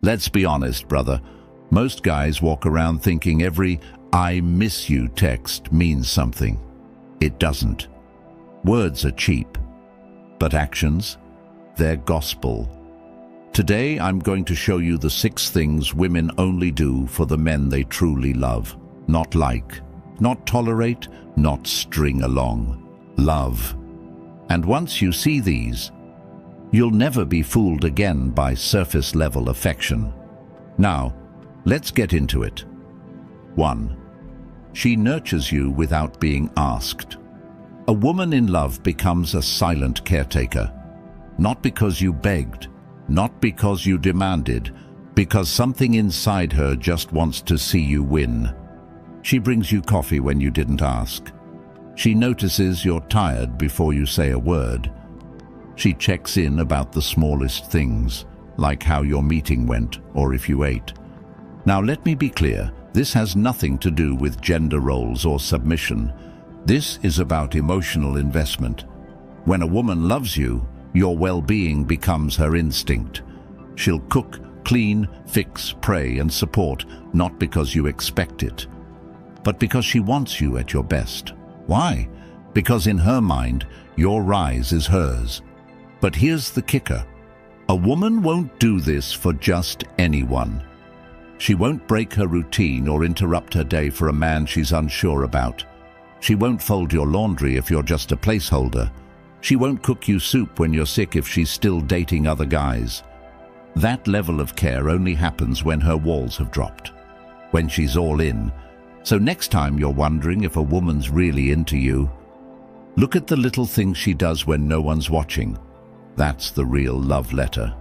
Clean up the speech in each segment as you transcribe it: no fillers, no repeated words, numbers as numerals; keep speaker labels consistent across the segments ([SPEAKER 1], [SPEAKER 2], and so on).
[SPEAKER 1] Let's be honest, brother. Most guys walk around thinking every "I miss you" text means something. It doesn't. Words are cheap, but actions, they're gospel. Today I'm going to show you the 6 things women only do for the men they truly love. Not like, not tolerate, not string along. Love. And once you see these, you'll never be fooled again by surface-level affection. Now, let's get into it. 1. She nurtures you without being asked. A woman in love becomes a silent caretaker. Not because you begged, not because you demanded, because something inside her just wants to see you win. She brings you coffee when you didn't ask. She notices you're tired before you say a word. She checks in about the smallest things, like how your meeting went or if you ate. Now let me be clear, this has nothing to do with gender roles or submission. This is about emotional investment. When a woman loves you, your well-being becomes her instinct. She'll cook, clean, fix, pray, and support, not because you expect it, but because she wants you at your best. Why? Because in her mind, your rise is hers. But here's the kicker. A woman won't do this for just anyone. She won't break her routine or interrupt her day for a man she's unsure about. She won't fold your laundry if you're just a placeholder. She won't cook you soup when you're sick if she's still dating other guys. That level of care only happens when her walls have dropped, when she's all in. So next time you're wondering if a woman's really into you, look at the little things she does when no one's watching. That's the real love letter.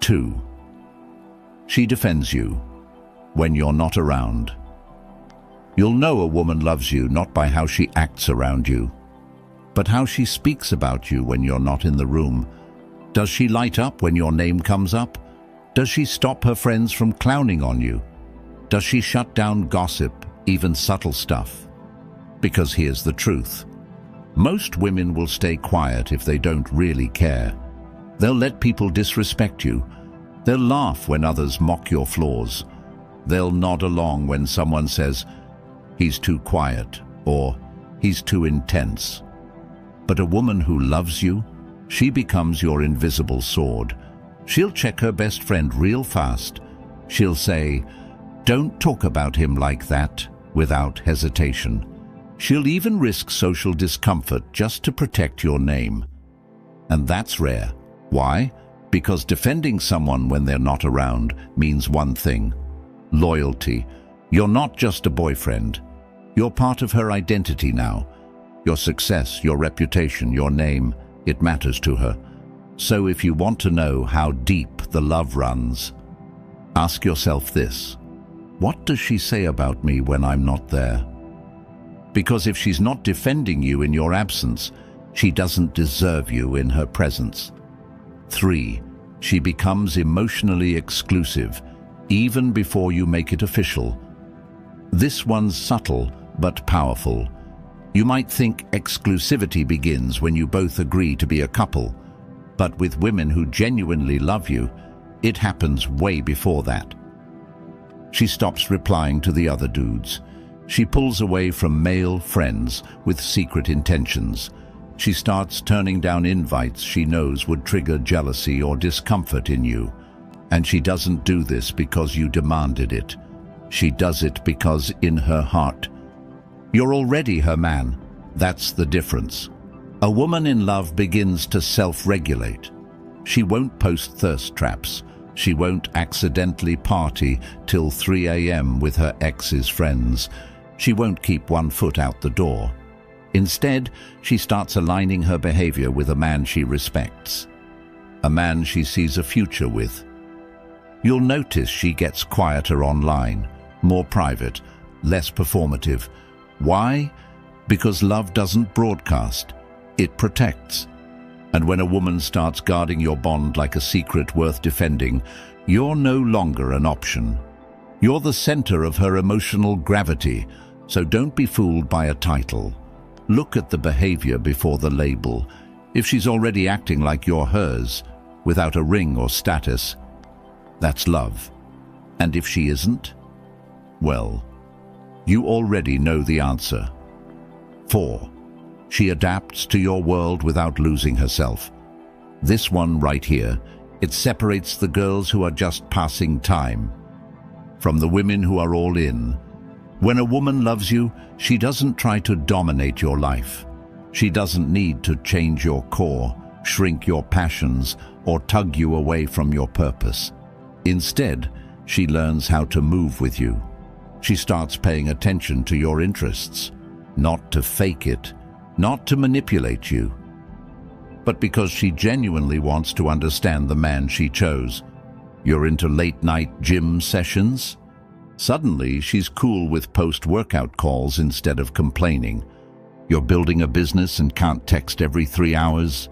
[SPEAKER 1] 2. She defends you when you're not around. You'll know a woman loves you not by how she acts around you, but how she speaks about you when you're not in the room. Does she light up when your name comes up? Does she stop her friends from clowning on you? Does she shut down gossip, even subtle stuff? Because here's the truth. Most women will stay quiet if they don't really care. They'll let people disrespect you. They'll laugh when others mock your flaws. They'll nod along when someone says, "He's too quiet," or "He's too intense." But a woman who loves you, she becomes your invisible sword. She'll check her best friend real fast. She'll say, "Don't talk about him like that," without hesitation. She'll even risk social discomfort just to protect your name. And that's rare. Why? Because defending someone when they're not around means one thing: loyalty. You're not just a boyfriend. You're part of her identity now. Your success, your reputation, your name, it matters to her. So if you want to know how deep the love runs, ask yourself this: what does she say about me when I'm not there? Because if she's not defending you in your absence, she doesn't deserve you in her presence. 3. She becomes emotionally exclusive, even before you make it official. This one's subtle but powerful. You might think exclusivity begins when you both agree to be a couple, but with women who genuinely love you, it happens way before that. She stops replying to the other dudes. She pulls away from male friends with secret intentions. She starts turning down invites she knows would trigger jealousy or discomfort in you. And she doesn't do this because you demanded it. She does it because in her heart, you're already her man. That's the difference. A woman in love begins to self-regulate. She won't post thirst traps. She won't accidentally party till 3 a.m. with her ex's friends. She won't keep one foot out the door. Instead, she starts aligning her behavior with a man she respects, a man she sees a future with. You'll notice she gets quieter online, more private, less performative. Why? Because love doesn't broadcast, it protects. And when a woman starts guarding your bond like a secret worth defending, you're no longer an option. You're the center of her emotional gravity, so don't be fooled by a title. Look at the behavior before the label. If she's already acting like you're hers, without a ring or status, That's love. And if she isn't? Well, you already know the answer. 4. She adapts to your world without losing herself. This one right here, it separates the girls who are just passing time from the women who are all in. When a woman loves you, she doesn't try to dominate your life. She doesn't need to change your core, shrink your passions, or tug you away from your purpose. Instead, she learns how to move with you. She starts paying attention to your interests, not to fake it, not to manipulate you, but because she genuinely wants to understand the man she chose. You're into late-night gym sessions? Suddenly, she's cool with post-workout calls instead of complaining. You're building a business and can't text every 3 hours?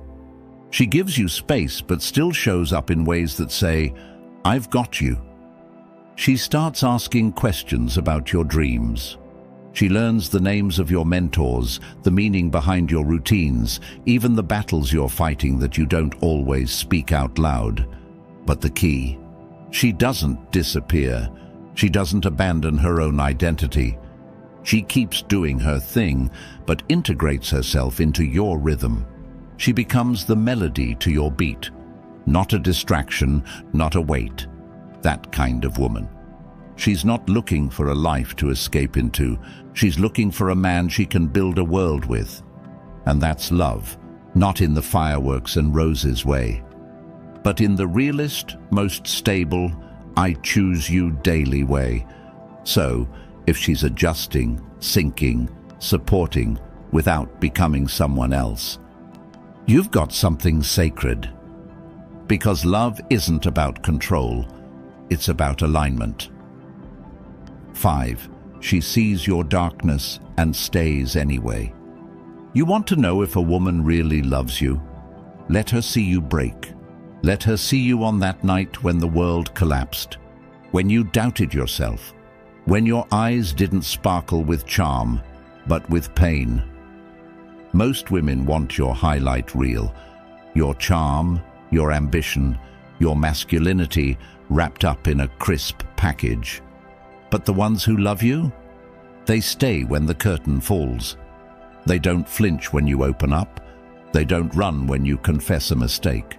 [SPEAKER 1] She gives you space but still shows up in ways that say, "I've got you." She starts asking questions about your dreams. She learns the names of your mentors, the meaning behind your routines, even the battles you're fighting that you don't always speak out loud. But the key, she doesn't disappear. She doesn't abandon her own identity. She keeps doing her thing, but integrates herself into your rhythm. She becomes the melody to your beat, not a distraction, not a weight. That kind of woman. She's not looking for a life to escape into. She's looking for a man she can build a world with. And that's love, not in the fireworks and roses way, but in the realist, most stable, I choose you daily way. So, if she's adjusting, sinking, supporting, without becoming someone else, you've got something sacred. Because love isn't about control, it's about alignment. 5. She sees your darkness and stays anyway. You want to know if a woman really loves you? Let her see you break. Let her see you on that night when the world collapsed, when you doubted yourself, when your eyes didn't sparkle with charm, but with pain. Most women want your highlight reel, your charm, your ambition, your masculinity wrapped up in a crisp package. But the ones who love you, they stay when the curtain falls. They don't flinch when you open up. They don't run when you confess a mistake.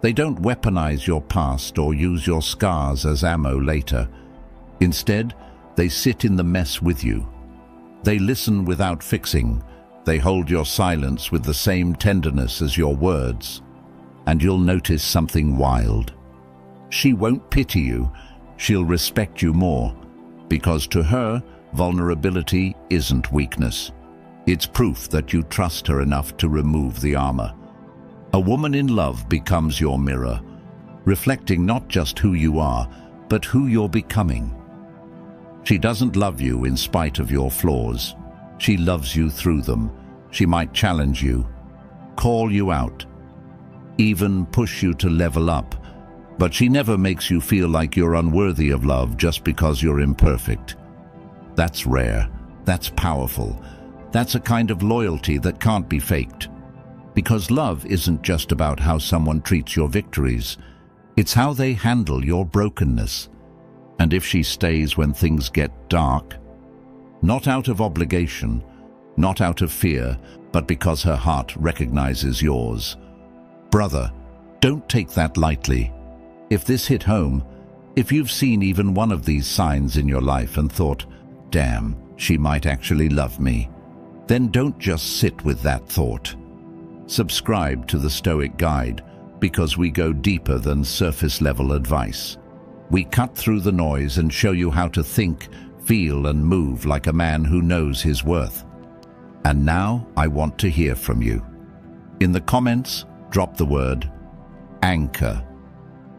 [SPEAKER 1] They don't weaponize your past or use your scars as ammo later. Instead, they sit in the mess with you. They listen without fixing. They hold your silence with the same tenderness as your words. And you'll notice something wild. She won't pity you. She'll respect you more. Because to her, vulnerability isn't weakness. It's proof that you trust her enough to remove the armor. A woman in love becomes your mirror, reflecting not just who you are, but who you're becoming. She doesn't love you in spite of your flaws. She loves you through them. She might challenge you, call you out, even push you to level up. But she never makes you feel like you're unworthy of love just because you're imperfect. That's rare. That's powerful. That's a kind of loyalty that can't be faked. Because love isn't just about how someone treats your victories. It's how they handle your brokenness. And if she stays when things get dark, not out of obligation, not out of fear, but because her heart recognizes yours. Brother, don't take that lightly. If this hit home, if you've seen even one of these signs in your life and thought, damn, she might actually love me, then don't just sit with that thought. Subscribe to the Stoic Guide, because we go deeper than surface-level advice. We cut through the noise and show you how to think, feel, and move like a man who knows his worth. And now I want to hear from you. In the comments, drop the word anchor.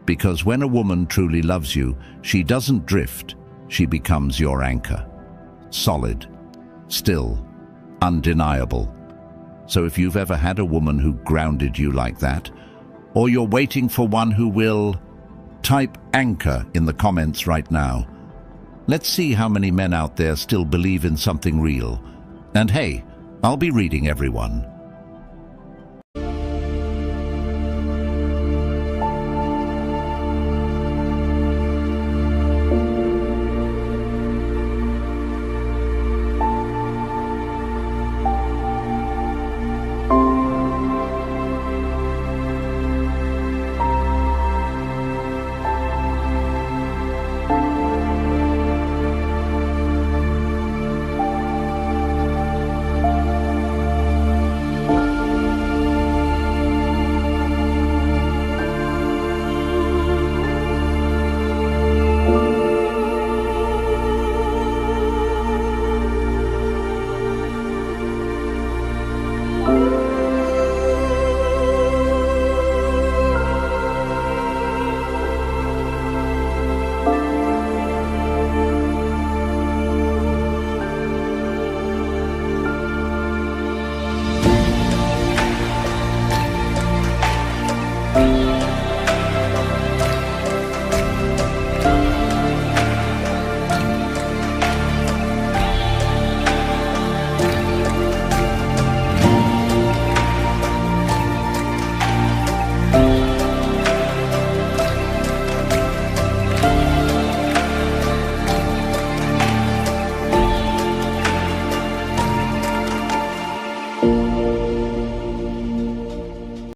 [SPEAKER 1] Because when a woman truly loves you, she doesn't drift, she becomes your anchor. Solid, still, undeniable. So if you've ever had a woman who grounded you like that, or you're waiting for one who will, type anchor in the comments right now. Let's see how many men out there still believe in something real. And hey, I'll be reading everyone.